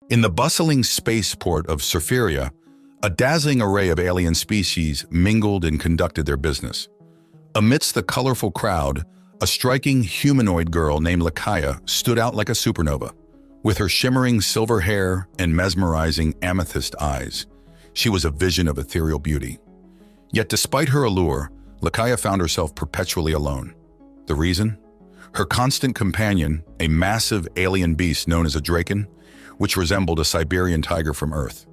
In the bustling spaceport of Surfera, a dazzling array of alien species mingled and conducted their business. Amidst the colorful crowd, a striking humanoid girl named Laaya stood out like a supernova. With her shimmering silver hair and mesmerizing amethyst eyes, she was a vision of ethereal beauty. Yet despite her allure, Laaya found herself perpetually alone. The reason? Her constant companion, a massive alien beast known as a drèn, which resembled a Siberian tiger from Earth.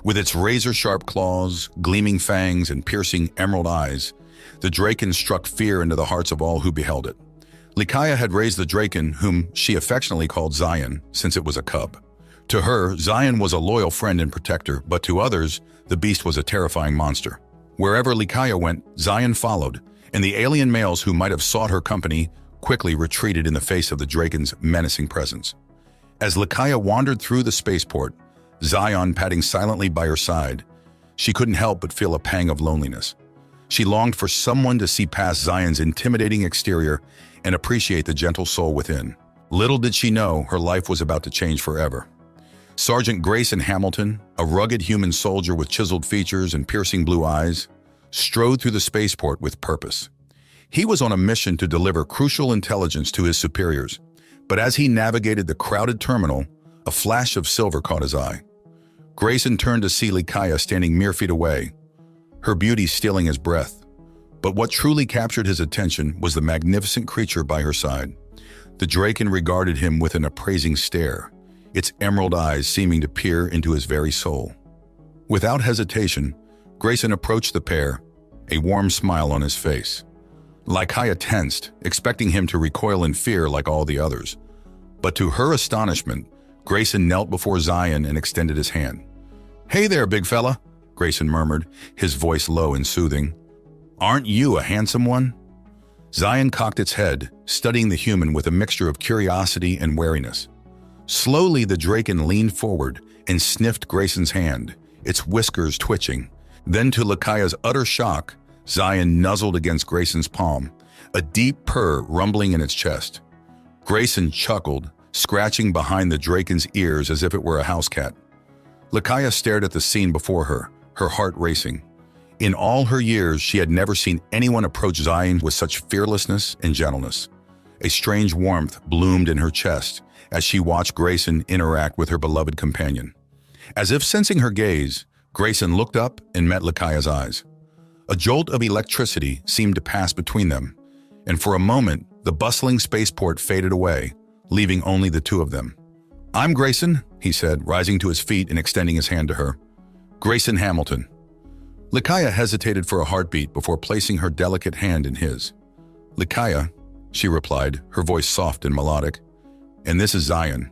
With its razor-sharp claws, gleaming fangs, and piercing emerald eyes, the drèn struck fear into the hearts of all who beheld it. Laaya had raised the drèn, whom she affectionately called Zion, since it was a cub. To her, Zion was a loyal friend and protector, but to others, the beast was a terrifying monster. Wherever Laaya went, Zion followed, and the alien males who might have sought her company quickly retreated in the face of the drèn's menacing presence. As Laaya wandered through the spaceport, Zion padding silently by her side, she couldn't help but feel a pang of loneliness. She longed for someone to see past Zion's intimidating exterior and appreciate the gentle soul within. Little did she know her life was about to change forever. Sergeant Grayson Hamilton, a rugged human soldier with chiseled features and piercing blue eyes, strode through the spaceport with purpose. He was on a mission to deliver crucial intelligence to his superiors, but as he navigated the crowded terminal, a flash of silver caught his eye. Grayson turned to see Laaya standing mere feet away, her beauty stealing his breath. But what truly captured his attention was the magnificent creature by her side. The drèn regarded him with an appraising stare, its emerald eyes seeming to peer into his very soul. Without hesitation, Grayson approached the pair, a warm smile on his face. Laaya tensed, expecting him to recoil in fear like all the others. But to her astonishment, Grayson knelt before Zion and extended his hand. "Hey there, big fella," Grayson murmured, his voice low and soothing. "Aren't you a handsome one?" Zion cocked its head, studying the human with a mixture of curiosity and wariness. Slowly, the drèn leaned forward and sniffed Grayson's hand, its whiskers twitching. Then, to Laaya's utter shock, Zion nuzzled against Grayson's palm, a deep purr rumbling in its chest. Grayson chuckled, scratching behind the drèn's ears as if it were a house cat. Laaya stared at the scene before her, her heart racing. In all her years, she had never seen anyone approach Zion with such fearlessness and gentleness. A strange warmth bloomed in her chest as she watched Grayson interact with her beloved companion. As if sensing her gaze, Grayson looked up and met Laaya's eyes. A jolt of electricity seemed to pass between them, and for a moment, the bustling spaceport faded away, leaving only the two of them. "I'm Grayson," he said, rising to his feet and extending his hand to her. "Grayson Hamilton." Laaya hesitated for a heartbeat before placing her delicate hand in his. "Laaya," she replied, her voice soft and melodic. "And this is Zion."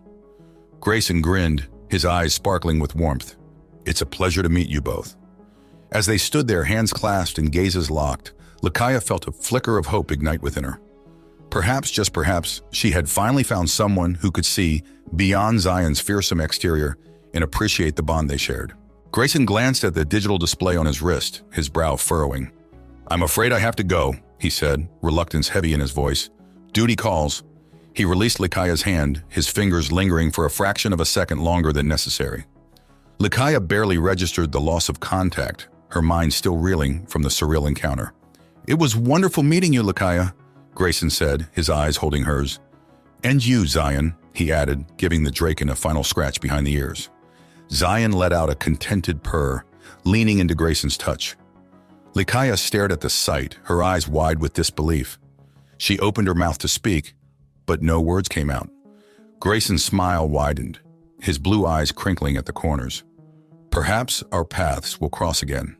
Grayson grinned, his eyes sparkling with warmth. "It's a pleasure to meet you both." As they stood there, hands clasped and gazes locked, Laaya felt a flicker of hope ignite within her. Perhaps, just perhaps, she had finally found someone who could see beyond Zion's fearsome exterior and appreciate the bond they shared. Grayson glanced at the digital display on his wrist, his brow furrowing. "I'm afraid I have to go," he said, reluctance heavy in his voice. "Duty calls." He released Laaya's hand, his fingers lingering for a fraction of a second longer than necessary. Laaya barely registered the loss of contact, her mind still reeling from the surreal encounter. "It was wonderful meeting you, Laaya," Grayson said, his eyes holding hers. "And you, Zion," he added, giving the drèn a final scratch behind the ears. Zion let out a contented purr, leaning into Grayson's touch. Laaya stared at the sight, her eyes wide with disbelief. She opened her mouth to speak, but no words came out. Grayson's smile widened, his blue eyes crinkling at the corners. "Perhaps our paths will cross again."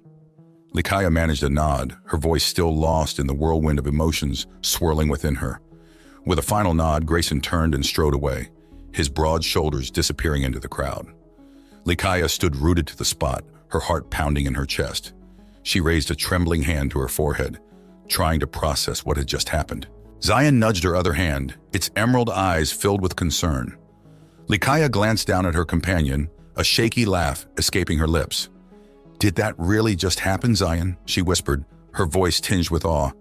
Laaya managed a nod, her voice still lost in the whirlwind of emotions swirling within her. With a final nod, Grayson turned and strode away, his broad shoulders disappearing into the crowd. Laaya stood rooted to the spot, her heart pounding in her chest. She raised a trembling hand to her forehead, trying to process what had just happened. Zion nudged her other hand, its emerald eyes filled with concern. Laaya glanced down at her companion, a shaky laugh escaping her lips. "Did that really just happen, Zion?" she whispered, her voice tinged with awe.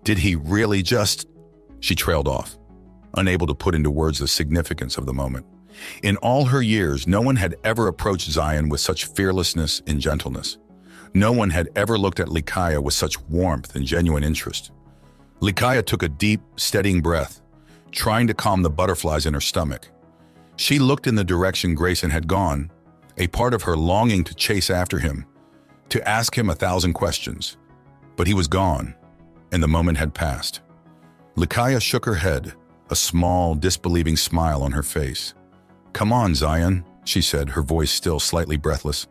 "Did he really just—" She trailed off, unable to put into words the significance of the moment. In all her years, no one had ever approached Zion with such fearlessness and gentleness. No one had ever looked at Laaya with such warmth and genuine interest. Laaya took a deep, steadying breath, trying to calm the butterflies in her stomach. She looked in the direction Grayson had gone, a part of her longing to chase after him, to ask him 1,000 questions. But he was gone, and the moment had passed. Laaya shook her head, a small, disbelieving smile on her face. "Come on, Zion," she said, her voice still slightly breathless.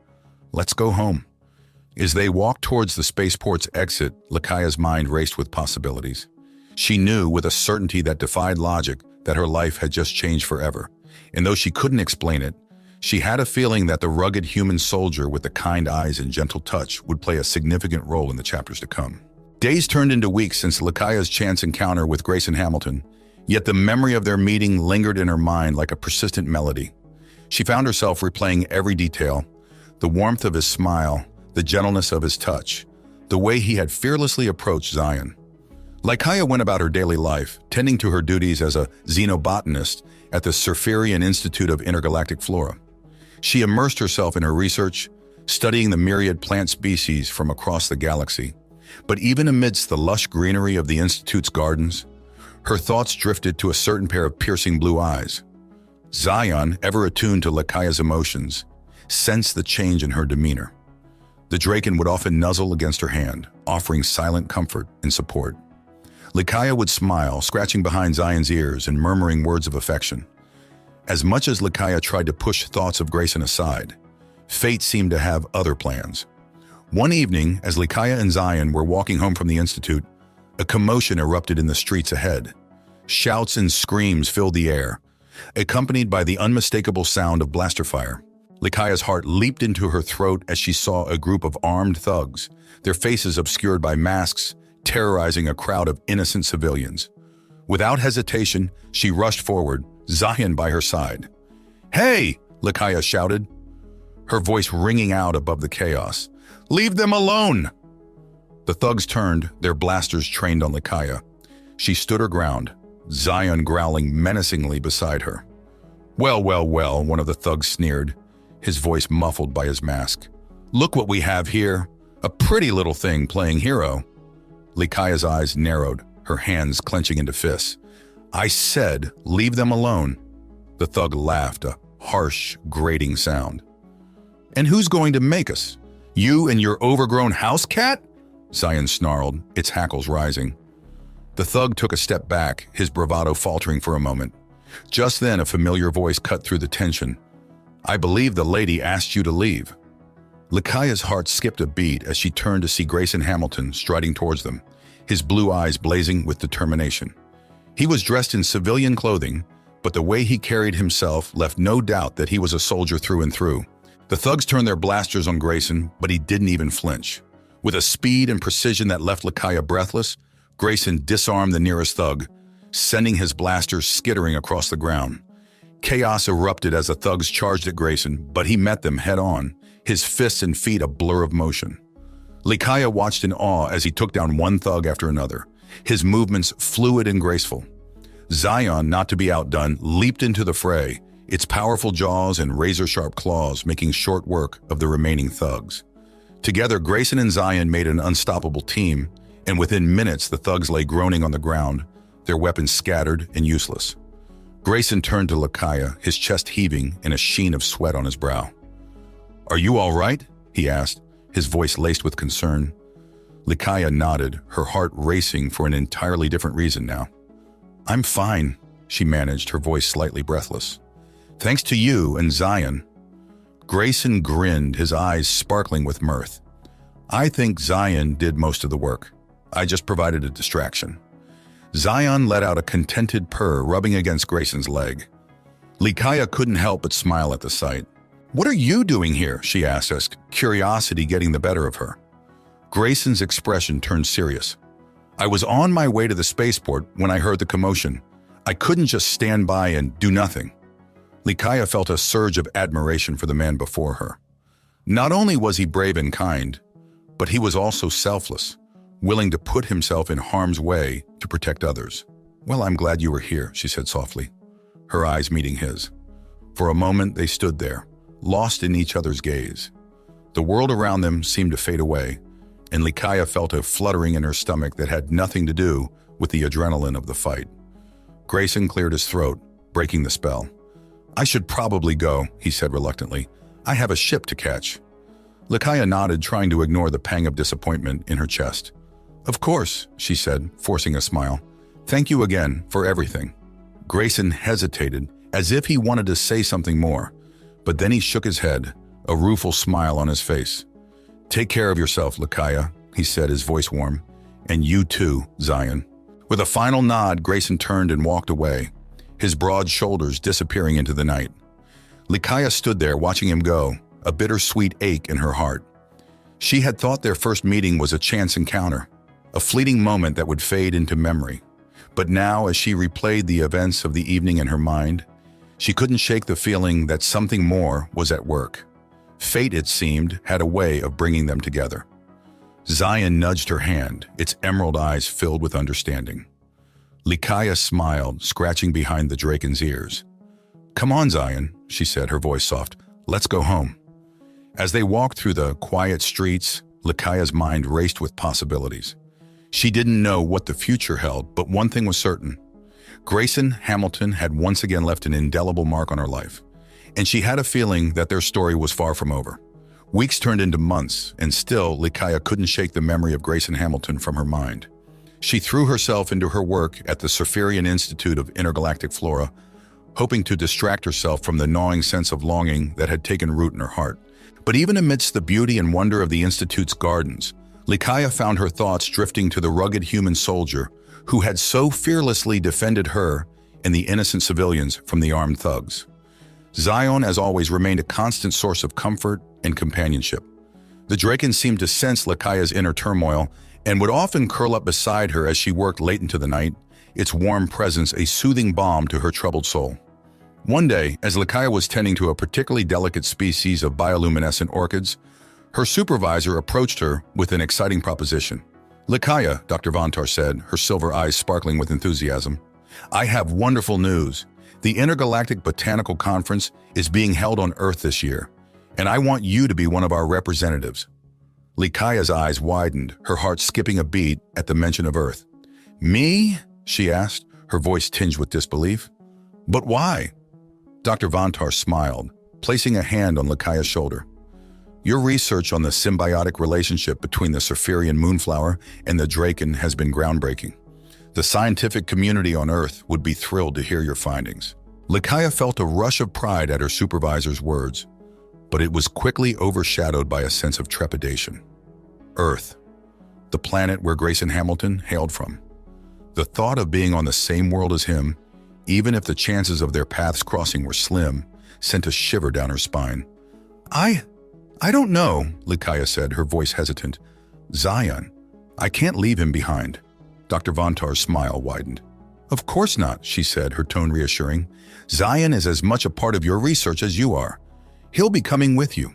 "Let's go home." As they walked towards the spaceport's exit, Laaya's mind raced with possibilities. She knew with a certainty that defied logic that her life had just changed forever. And though she couldn't explain it, she had a feeling that the rugged human soldier with the kind eyes and gentle touch would play a significant role in the chapters to come. Days turned into weeks since Laaya's chance encounter with Grayson Hamilton, yet the memory of their meeting lingered in her mind like a persistent melody. She found herself replaying every detail: the warmth of his smile, the gentleness of his touch, the way he had fearlessly approached Zion. Laaya went about her daily life, tending to her duties as a xenobotanist at the Surfera Institute of Intergalactic Flora. She immersed herself in her research, studying the myriad plant species from across the galaxy. But even amidst the lush greenery of the Institute's gardens, her thoughts drifted to a certain pair of piercing blue eyes. Zion, ever attuned to Laaya's emotions, sensed the change in her demeanor. The Draken would often nuzzle against her hand, offering silent comfort and support. Laaya would smile, scratching behind Zion's ears and murmuring words of affection. As much as Laaya tried to push thoughts of Grayson aside, fate seemed to have other plans. One evening, as Laaya and Zion were walking home from the Institute, a commotion erupted in the streets ahead. Shouts and screams filled the air, accompanied by the unmistakable sound of blaster fire. Laaya's heart leaped into her throat as she saw a group of armed thugs, their faces obscured by masks, terrorizing a crowd of innocent civilians. Without hesitation, she rushed forward, Zion by her side. "Hey!" Laaya shouted, her voice ringing out above the chaos. "Leave them alone!" The thugs turned, their blasters trained on Laaya. She stood her ground, Zion growling menacingly beside her. "Well, well, well," one of the thugs sneered, his voice muffled by his mask. "Look what we have here, a pretty little thing playing hero." Laaya's eyes narrowed, her hands clenching into fists. "I said, leave them alone." The thug laughed, a harsh, grating sound. "And who's going to make us? You and your overgrown house cat?" Zion snarled, its hackles rising. The thug took a step back, his bravado faltering for a moment. Just then, a familiar voice cut through the tension. "I believe the lady asked you to leave." Laaya's heart skipped a beat as she turned to see Grayson Hamilton striding towards them, his blue eyes blazing with determination. He was dressed in civilian clothing, but the way he carried himself left no doubt that he was a soldier through and through. The thugs turned their blasters on Grayson, but he didn't even flinch. With a speed and precision that left Laaya breathless, Grayson disarmed the nearest thug, sending his blasters skittering across the ground. Chaos erupted as the thugs charged at Grayson, but he met them head-on, his fists and feet a blur of motion. Laaya watched in awe as he took down one thug after another, his movements fluid and graceful. Zion, not to be outdone, leaped into the fray, its powerful jaws and razor-sharp claws making short work of the remaining thugs. Together, Grayson and Zion made an unstoppable team, and within minutes the thugs lay groaning on the ground, their weapons scattered and useless. Grayson turned to Laaya, his chest heaving and a sheen of sweat on his brow. "Are you all right?" he asked, his voice laced with concern. Laaya nodded, her heart racing for an entirely different reason now. "I'm fine," she managed, her voice slightly breathless. "Thanks to you and Zion." Grayson grinned, his eyes sparkling with mirth. "I think Zion did most of the work. I just provided a distraction." Zion let out a contented purr, rubbing against Grayson's leg. Laaya couldn't help but smile at the sight. "What are you doing here?" she asked, curiosity getting the better of her. Grayson's expression turned serious. "I was on my way to the spaceport when I heard the commotion. I couldn't just stand by and do nothing." Laaya felt a surge of admiration for the man before her. Not only was he brave and kind, but he was also selfless, willing to put himself in harm's way to protect others. "Well, I'm glad you were here," she said softly, her eyes meeting his. For a moment they stood there, lost in each other's gaze. The world around them seemed to fade away, and Laaya felt a fluttering in her stomach that had nothing to do with the adrenaline of the fight. Grayson cleared his throat, breaking the spell. "I should probably go," he said reluctantly. "I have a ship to catch." Laaya nodded, trying to ignore the pang of disappointment in her chest. "Of course," she said, forcing a smile. "Thank you again for everything." Grayson hesitated, as if he wanted to say something more, but then he shook his head, a rueful smile on his face. "Take care of yourself, Laaya," he said, his voice warm. "And you too, Zion." With a final nod, Grayson turned and walked away, his broad shoulders disappearing into the night. Laaya stood there watching him go, a bittersweet ache in her heart. She had thought their first meeting was a chance encounter, a fleeting moment that would fade into memory. But now, as she replayed the events of the evening in her mind, she couldn't shake the feeling that something more was at work. Fate, it seemed, had a way of bringing them together. Zion nudged her hand, its emerald eyes filled with understanding. Laaya smiled, scratching behind the draken's ears. "Come on, Zion," she said, her voice soft. "Let's go home." As they walked through the quiet streets, Laaya's mind raced with possibilities. She didn't know what the future held, but one thing was certain. Grayson Hamilton had once again left an indelible mark on her life, and she had a feeling that their story was far from over. Weeks turned into months, and still Laaya couldn't shake the memory of Grayson Hamilton from her mind. She threw herself into her work at the Surferian Institute of Intergalactic Flora, hoping to distract herself from the gnawing sense of longing that had taken root in her heart. But even amidst the beauty and wonder of the Institute's gardens, Laaya found her thoughts drifting to the rugged human soldier who had so fearlessly defended her and the innocent civilians from the armed thugs. Zion, as always, remained a constant source of comfort and companionship. The Draken seemed to sense Laaya's inner turmoil and would often curl up beside her as she worked late into the night, its warm presence a soothing balm to her troubled soul. One day, as Laaya was tending to a particularly delicate species of bioluminescent orchids, her supervisor approached her with an exciting proposition. "Laaya," Dr. Vontar said, her silver eyes sparkling with enthusiasm, "I have wonderful news. The Intergalactic Botanical Conference is being held on Earth this year, and I want you to be one of our representatives." Laaya's eyes widened, her heart skipping a beat at the mention of Earth. "Me?" she asked, her voice tinged with disbelief. "But why?" Dr. Vontar smiled, placing a hand on Laaya's shoulder. "Your research on the symbiotic relationship between the Surferian moonflower and the Draken has been groundbreaking. The scientific community on Earth would be thrilled to hear your findings." Laaya felt a rush of pride at her supervisor's words, but it was quickly overshadowed by a sense of trepidation. Earth, the planet where Grayson Hamilton hailed from. The thought of being on the same world as him, even if the chances of their paths crossing were slim, sent a shiver down her spine. I don't know," Laaya said, her voice hesitant. "Zion, I can't leave him behind." Dr. Vontar's smile widened. "Of course not," she said, her tone reassuring. "Zion is as much a part of your research as you are. He'll be coming with you."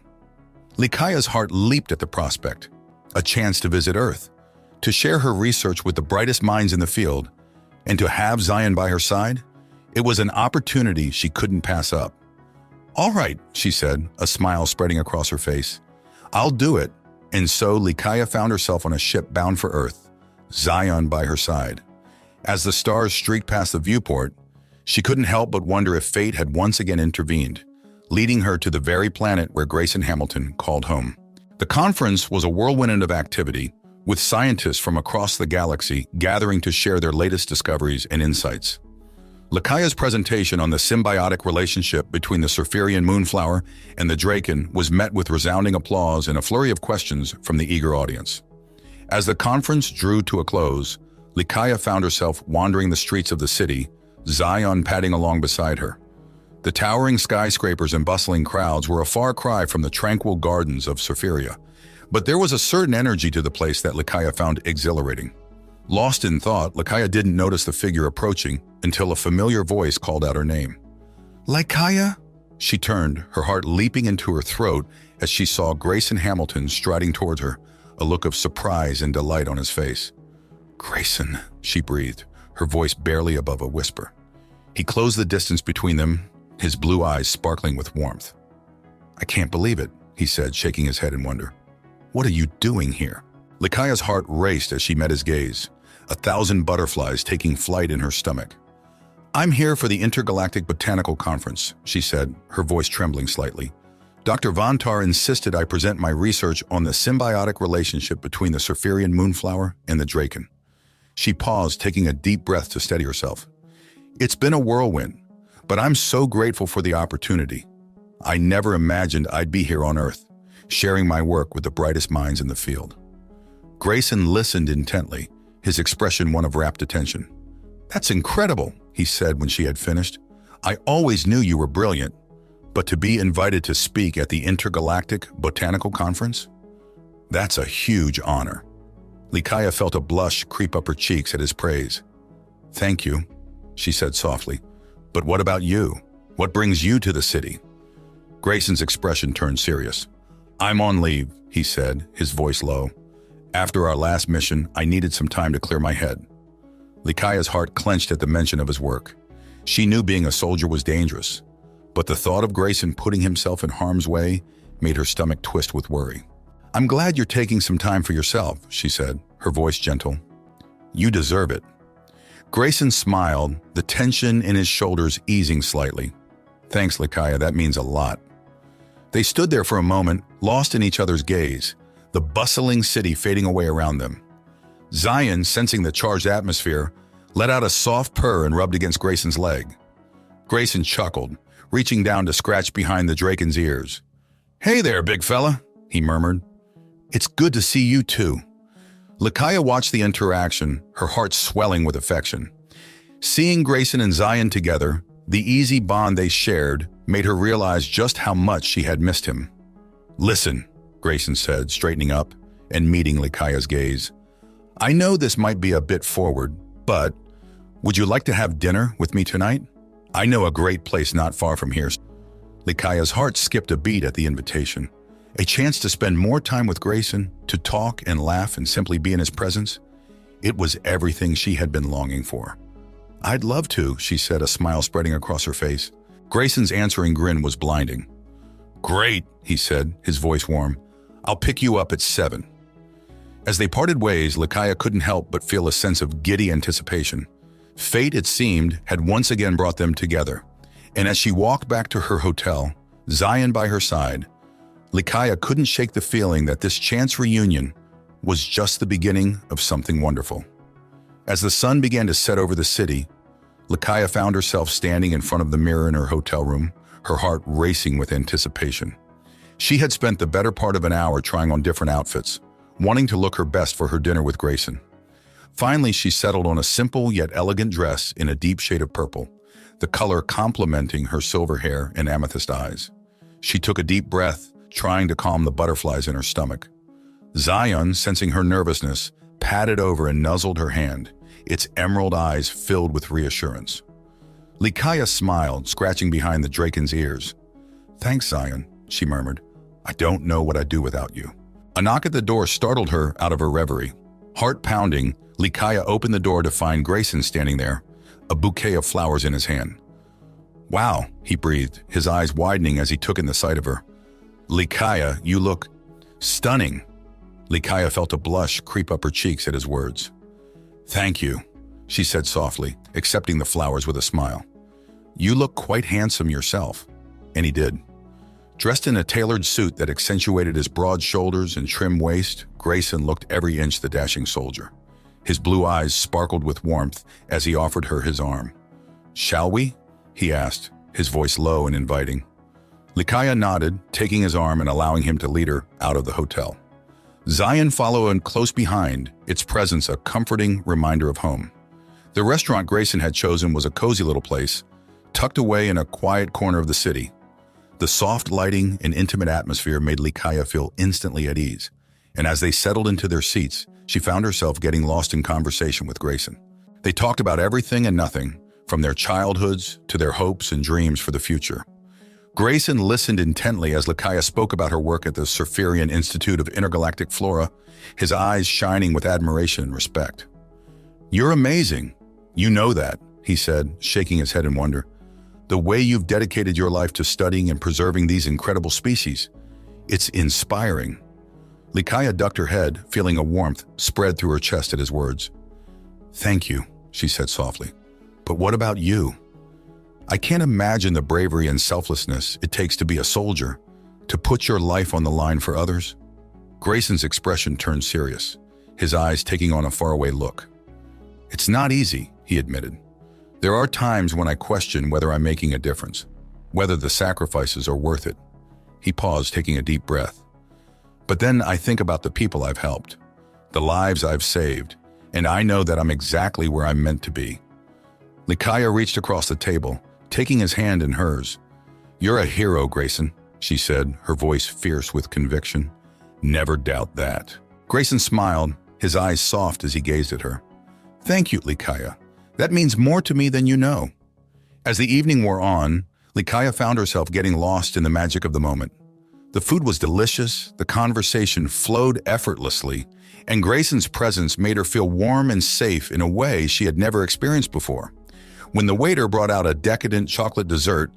Laaya's heart leaped at the prospect. A chance to visit Earth, to share her research with the brightest minds in the field, and to have Zion by her side. It was an opportunity she couldn't pass up. "All right," she said, a smile spreading across her face. "I'll do it." And so Laaya found herself on a ship bound for Earth, Zion by her side. As the stars streaked past the viewport, she couldn't help but wonder if fate had once again intervened, leading her to the very planet where Grayson Hamilton called home. The conference was a whirlwind of activity, with scientists from across the galaxy gathering to share their latest discoveries and insights. Laaya's presentation on the symbiotic relationship between the Surferian moonflower and the Draken was met with resounding applause and a flurry of questions from the eager audience. As the conference drew to a close, Laaya found herself wandering the streets of the city, Zion padding along beside her. The towering skyscrapers and bustling crowds were a far cry from the tranquil gardens of Surfera, but there was a certain energy to the place that Laaya found exhilarating. Lost in thought, Laaya didn't notice the figure approaching until a familiar voice called out her name. "Laaya?" She turned, her heart leaping into her throat as she saw Grayson Hamilton striding towards her, a look of surprise and delight on his face. "Grayson," she breathed, her voice barely above a whisper. He closed the distance between them, his blue eyes sparkling with warmth. "I can't believe it," he said, shaking his head in wonder. "What are you doing here?" Laaya's heart raced as she met his gaze, 1,000 butterflies taking flight in her stomach. "I'm here for the Intergalactic Botanical Conference," she said, her voice trembling slightly. "Dr. Vontar insisted I present my research on the symbiotic relationship between the Surferian moonflower and the dracon." She paused, taking a deep breath to steady herself. "It's been a whirlwind, but I'm so grateful for the opportunity. I never imagined I'd be here on Earth, sharing my work with the brightest minds in the field." Grayson listened intently, his expression one of rapt attention. "That's incredible," he said when she had finished. "I always knew you were brilliant, but to be invited to speak at the Intergalactic Botanical Conference? That's a huge honor." Laaya felt a blush creep up her cheeks at his praise. "Thank you," she said softly. "But what about you? What brings you to the city?" Grayson's expression turned serious. "I'm on leave," he said, his voice low. "After our last mission, I needed some time to clear my head." Laaya's heart clenched at the mention of his work. She knew being a soldier was dangerous, but the thought of Grayson putting himself in harm's way made her stomach twist with worry. "I'm glad you're taking some time for yourself," she said, her voice gentle. "You deserve it." Grayson smiled, the tension in his shoulders easing slightly. "Thanks, Laaya, that means a lot." They stood there for a moment, lost in each other's gaze, the bustling city fading away around them. Zion, sensing the charged atmosphere, let out a soft purr and rubbed against Grayson's leg. Grayson chuckled, reaching down to scratch behind the dracon's ears. "Hey there, big fella," he murmured. "It's good to see you too." Laaya watched the interaction, her heart swelling with affection. Seeing Grayson and Zion together, the easy bond they shared made her realize just how much she had missed him. "Listen," Grayson said, straightening up and meeting Laaya's gaze. "I know this might be a bit forward, but would you like to have dinner with me tonight? I know a great place not far from here." Laaya's heart skipped a beat at the invitation. A chance to spend more time with Grayson, to talk and laugh and simply be in his presence. It was everything she had been longing for. "I'd love to," she said, a smile spreading across her face. Grayson's answering grin was blinding. "Great," he said, his voice warm. "I'll pick you up at 7. As they parted ways, Laaya couldn't help but feel a sense of giddy anticipation. Fate, it seemed, had once again brought them together. And as she walked back to her hotel, Zion by her side, Laaya couldn't shake the feeling that this chance reunion was just the beginning of something wonderful. As the sun began to set over the city, Laaya found herself standing in front of the mirror in her hotel room, her heart racing with anticipation. She had spent the better part of an hour trying on different outfits, wanting to look her best for her dinner with Grayson. Finally, she settled on a simple yet elegant dress in a deep shade of purple, the color complementing her silver hair and amethyst eyes. She took a deep breath, trying to calm the butterflies in her stomach. Zion, sensing her nervousness, patted over and nuzzled her hand, its emerald eyes filled with reassurance. Laaya smiled, scratching behind the dracon's ears. "Thanks, Zion," she murmured. "I don't know what I'd do without you." A knock at the door startled her out of her reverie. Heart pounding, Laaya opened the door to find Grayson standing there, a bouquet of flowers in his hand. "Wow," he breathed, his eyes widening as he took in the sight of her. "Laaya, you look stunning." Laaya felt a blush creep up her cheeks at his words. "Thank you," she said softly, accepting the flowers with a smile. "You look quite handsome yourself." And he did. Dressed in a tailored suit that accentuated his broad shoulders and trim waist, Grayson looked every inch the dashing soldier. His blue eyes sparkled with warmth as he offered her his arm. "Shall we?" he asked, his voice low and inviting. Laaya nodded, taking his arm and allowing him to lead her out of the hotel. Zion followed close behind, its presence a comforting reminder of home. The restaurant Grayson had chosen was a cozy little place, tucked away in a quiet corner of the city. The soft lighting and intimate atmosphere made Laaya feel instantly at ease, and as they settled into their seats, she found herself getting lost in conversation with Grayson. They talked about everything and nothing, from their childhoods to their hopes and dreams for the future. Grayson listened intently as Laaya spoke about her work at the Surferian Institute of Intergalactic Flora, his eyes shining with admiration and respect. "You're amazing. You know that," he said, shaking his head in wonder. The way you've dedicated your life to studying and preserving these incredible species. It's inspiring." Laaya ducked her head, feeling a warmth spread through her chest at his words. "Thank you," she said softly. "But what about you? I can't imagine the bravery and selflessness it takes to be a soldier, to put your life on the line for others." Grayson's expression turned serious, his eyes taking on a faraway look. "It's not easy," he admitted. "There are times when I question whether I'm making a difference, whether the sacrifices are worth it." He paused, taking a deep breath. "But then I think about the people I've helped, the lives I've saved, and I know that I'm exactly where I'm meant to be." Laaya reached across the table, taking his hand in hers. "You're a hero, Grayson," she said, her voice fierce with conviction. "Never doubt that." Grayson smiled, his eyes soft as he gazed at her. "Thank you, Laaya. That means more to me than you know." As the evening wore on, Laaya found herself getting lost in the magic of the moment. The food was delicious, the conversation flowed effortlessly, and Grayson's presence made her feel warm and safe in a way she had never experienced before. When the waiter brought out a decadent chocolate dessert,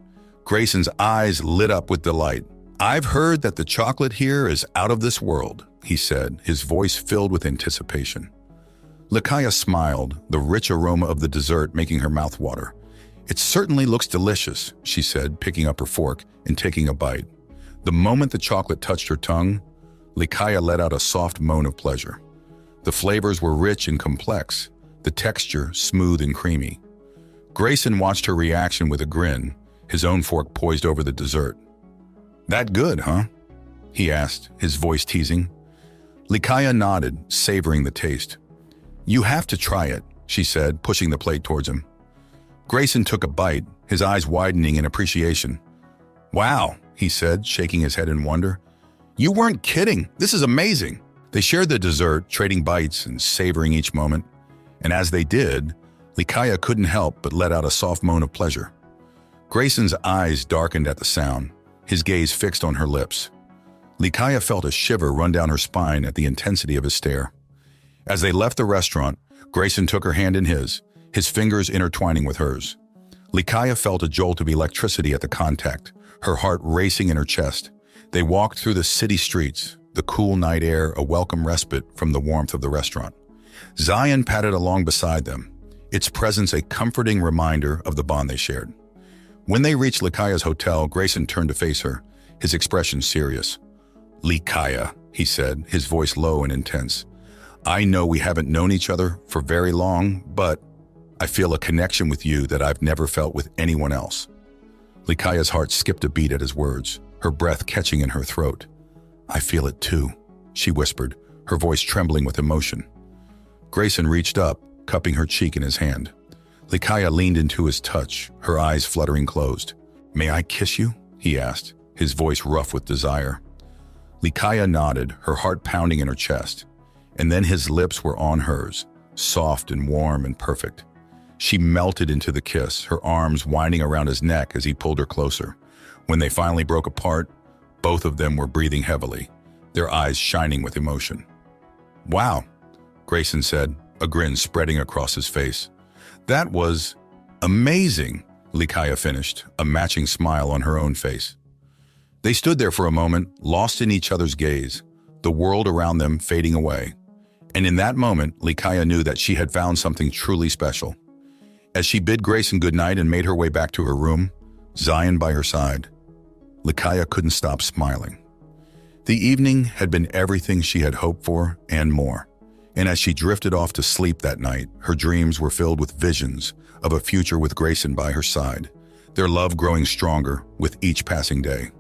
Grayson's eyes lit up with delight. "I've heard that the chocolate here is out of this world," he said, his voice filled with anticipation. Laaya smiled, the rich aroma of the dessert making her mouth water. "It certainly looks delicious," she said, picking up her fork and taking a bite. The moment the chocolate touched her tongue, Laaya let out a soft moan of pleasure. The flavors were rich and complex, the texture smooth and creamy. Grayson watched her reaction with a grin, his own fork poised over the dessert. "That good, huh?" he asked, his voice teasing. Laaya nodded, savoring the taste. "You have to try it," she said, pushing the plate towards him. Grayson took a bite, his eyes widening in appreciation. "Wow," he said, shaking his head in wonder. "You weren't kidding. This is amazing." They shared the dessert, trading bites and savoring each moment. And as they did, Laaya couldn't help but let out a soft moan of pleasure. Grayson's eyes darkened at the sound, his gaze fixed on her lips. Laaya felt a shiver run down her spine at the intensity of his stare. As they left the restaurant, Grayson took her hand in his fingers intertwining with hers. Laaya felt a jolt of electricity at the contact, her heart racing in her chest. They walked through the city streets, the cool night air a welcome respite from the warmth of the restaurant. Zion padded along beside them, its presence a comforting reminder of the bond they shared. When they reached Lakaya's hotel, Grayson turned to face her, his expression serious. "Laaya," he said, his voice low and intense. "I know we haven't known each other for very long, but I feel a connection with you that I've never felt with anyone else." Lakaya's heart skipped a beat at his words, her breath catching in her throat. "I feel it too," she whispered, her voice trembling with emotion. Grayson reached up, cupping her cheek in his hand. Laaya leaned into his touch, her eyes fluttering closed. "May I kiss you?" he asked, his voice rough with desire. Laaya nodded, her heart pounding in her chest. And then his lips were on hers, soft and warm and perfect. She melted into the kiss, her arms winding around his neck as he pulled her closer. When they finally broke apart, both of them were breathing heavily, their eyes shining with emotion. "Wow," Grayson said, a grin spreading across his face. "That was amazing," Laaya finished, a matching smile on her own face. They stood there for a moment, lost in each other's gaze, the world around them fading away. And in that moment, Laaya knew that she had found something truly special. As she bid Grayson goodnight and made her way back to her room, Zion by her side, Laaya couldn't stop smiling. The evening had been everything she had hoped for and more. And as she drifted off to sleep that night, her dreams were filled with visions of a future with Grayson by her side, their love growing stronger with each passing day.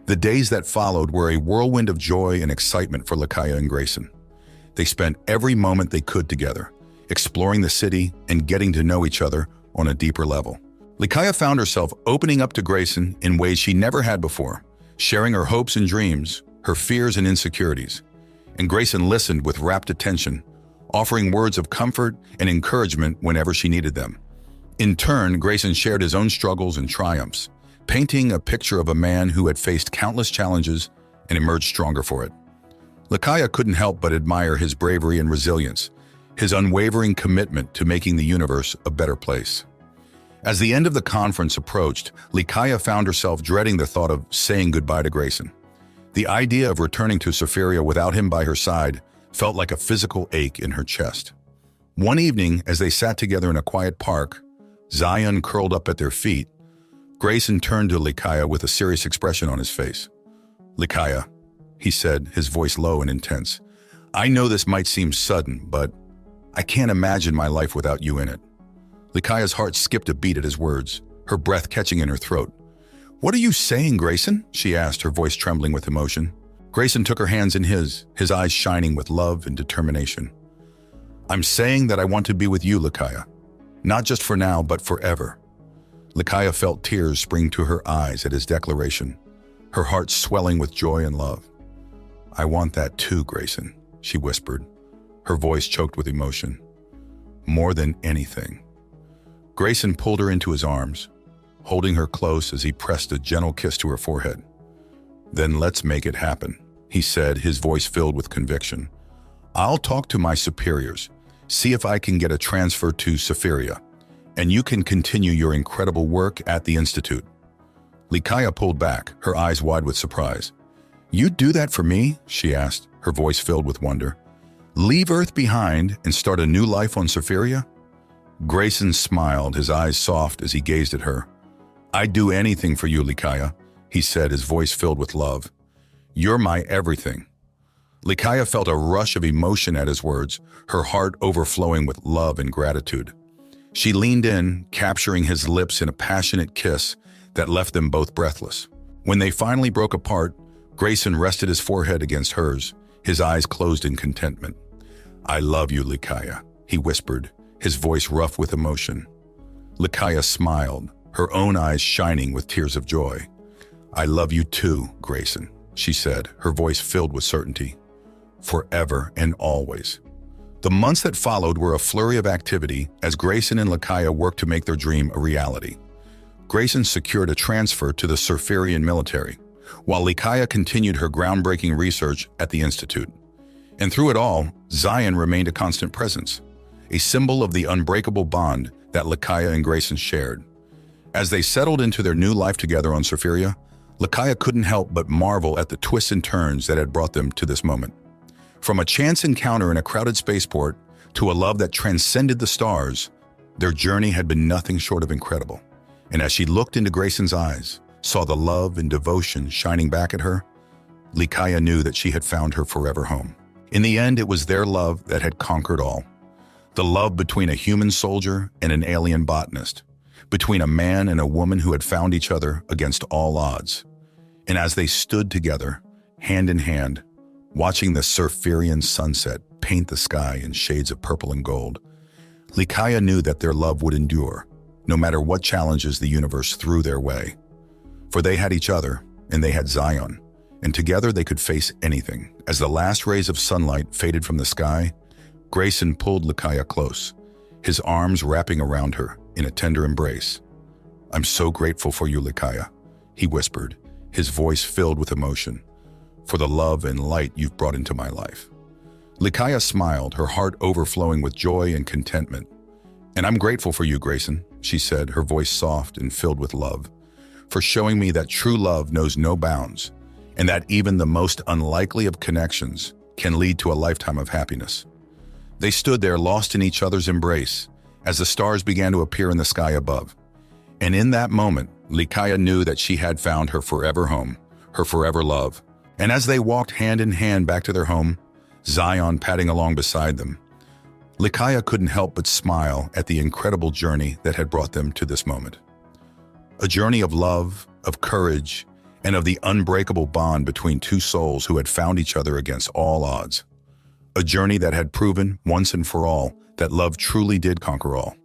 The days that followed were a whirlwind of joy and excitement for Laaya and Grayson. They spent every moment they could together, exploring the city and getting to know each other on a deeper level. Laaya found herself opening up to Grayson in ways she never had before, sharing her hopes and dreams, her fears and insecurities. And Grayson listened with rapt attention, offering words of comfort and encouragement whenever she needed them. In turn, Grayson shared his own struggles and triumphs, painting a picture of a man who had faced countless challenges and emerged stronger for it. Laaya couldn't help but admire his bravery and resilience, his unwavering commitment to making the universe a better place. As the end of the conference approached, Laaya found herself dreading the thought of saying goodbye to Grayson. The idea of returning to Surfera without him by her side felt like a physical ache in her chest. One evening, as they sat together in a quiet park, Zion curled up at their feet, Grayson turned to Laaya with a serious expression on his face. "Laaya," he said, his voice low and intense, "I know this might seem sudden, but I can't imagine my life without you in it." Laaya's heart skipped a beat at his words, her breath catching in her throat. "What are you saying, Grayson?" she asked, her voice trembling with emotion. Grayson took her hands in his eyes shining with love and determination. "I'm saying that I want to be with you, Laaya. Not just for now, but forever." Laaya felt tears spring to her eyes at his declaration, her heart swelling with joy and love. "I want that too, Grayson," she whispered, her voice choked with emotion. "More than anything." Grayson pulled her into his arms, holding her close as he pressed a gentle kiss to her forehead. "Then let's make it happen," he said, his voice filled with conviction. "I'll talk to my superiors, see if I can get a transfer to Surfera, and you can continue your incredible work at the Institute." Laaya pulled back, her eyes wide with surprise. "You'd do that for me?" she asked, her voice filled with wonder. "Leave Earth behind and start a new life on Surfera?" Grayson smiled, his eyes soft as he gazed at her. "I'd do anything for you, Laaya," he said, his voice filled with love. "You're my everything." Laaya felt a rush of emotion at his words, her heart overflowing with love and gratitude. She leaned in, capturing his lips in a passionate kiss that left them both breathless. When they finally broke apart, Grayson rested his forehead against hers, his eyes closed in contentment. "I love you, Laaya," he whispered, his voice rough with emotion. Laaya smiled, her own eyes shining with tears of joy. "I love you too, Grayson," she said, her voice filled with certainty. "Forever and always." The months that followed were a flurry of activity as Grayson and Laaya worked to make their dream a reality. Grayson secured a transfer to the Surferian military, while Laaya continued her groundbreaking research at the Institute. And through it all, Zion remained a constant presence, a symbol of the unbreakable bond that Laaya and Grayson shared. As they settled into their new life together on Surfera, Laaya couldn't help but marvel at the twists and turns that had brought them to this moment. From a chance encounter in a crowded spaceport to a love that transcended the stars, their journey had been nothing short of incredible. And as she looked into Grayson's eyes, saw the love and devotion shining back at her, Laaya knew that she had found her forever home. In the end, it was their love that had conquered all. The love between a human soldier and an alien botanist, between a man and a woman who had found each other against all odds. And as they stood together, hand in hand, watching the Surferian sunset paint the sky in shades of purple and gold, Laaya knew that their love would endure, no matter what challenges the universe threw their way. For they had each other, and they had Zion, and together they could face anything. As the last rays of sunlight faded from the sky, Grayson pulled Laaya close, his arms wrapping around her in a tender embrace. "I'm so grateful for you, Laaya," he whispered, his voice filled with emotion, "for the love and light you've brought into my life." Laaya smiled, her heart overflowing with joy and contentment. "And I'm grateful for you, Grayson," she said, her voice soft and filled with love, "for showing me that true love knows no bounds, and that even the most unlikely of connections can lead to a lifetime of happiness." They stood there lost in each other's embrace as the stars began to appear in the sky above. And in that moment, Laaya knew that she had found her forever home, her forever love. And as they walked hand in hand back to their home, Zion padding along beside them, Laaya couldn't help but smile at the incredible journey that had brought them to this moment. A journey of love, of courage, and of the unbreakable bond between two souls who had found each other against all odds. A journey that had proven, once and for all, that love truly did conquer all.